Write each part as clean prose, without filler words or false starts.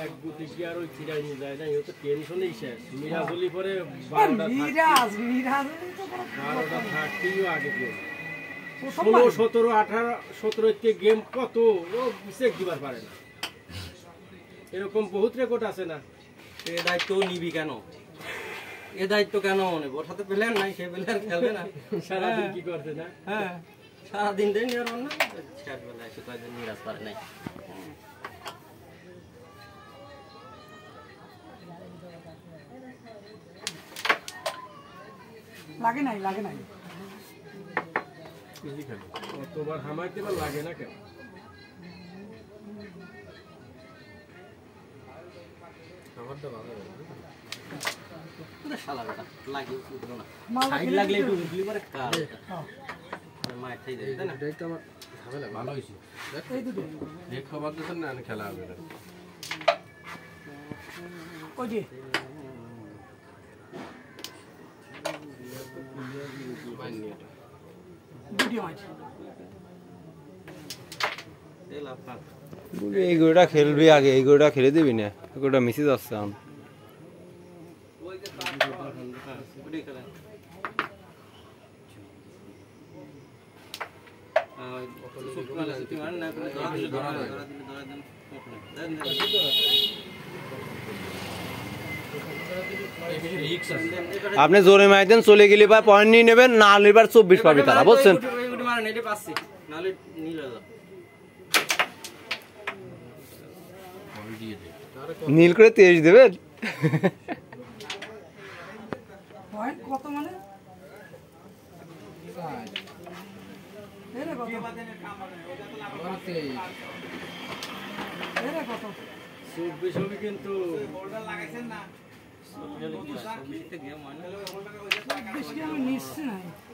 এক গুটি কি আর ওই চিরাই নিয়ে যায় না, এ তো টেনশনেই শেষ। মিরাজলি পরে 12টা 30 আগে দিয়ে 16, 17, 18, 17 গেম কত ও চেক দিবার পারে না, এরকম বহুত রেকর্ড আছে না। এ দায়িত্ব নিবি কেন? এ দায়িত্ব কেন নেব? ওর সাথে প্লেয়ার নাই, সে প্লেয়ার খেলবে না। সারাদিন কি করছে না? হ্যাঁ, সারাদিন দেয় নিয়ে না, শেষ বেলায় এসে কয়েকদিন নিরাশ পারে নাই। লাগে নাই কতবার হামাইতে বা লাগে না কেন? খেলা হবে না। এই গরুটা খেলবি আগে, এই গরুটা খেলে দিবি না, এই গরুটা মিসে যাচ্ছে এখন। আপনি জোরে মাইদেন, চলে গেলে বা পয়েন্ট নিয়ে নেবেন, না হলে এবার 24 পাবি তারা, বুঝছেন? নীল করে 23 দেবেন। কত মানে 24 হবে কিন্তু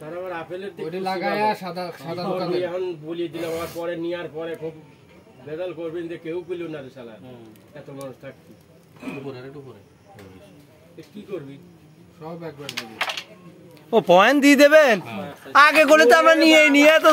তারা আবার আপেলের এখন বলিয়ে দিলাম, আমার পরে নেওয়ার পরে খুব ভেজাল করবেন যে কেউ পেল না রে শালা, এত মানুষ থাকতি কি করবি? ও পয়েন্ট দিয়ে দেবেন আগে করে, তো আমরা নিয়ে তো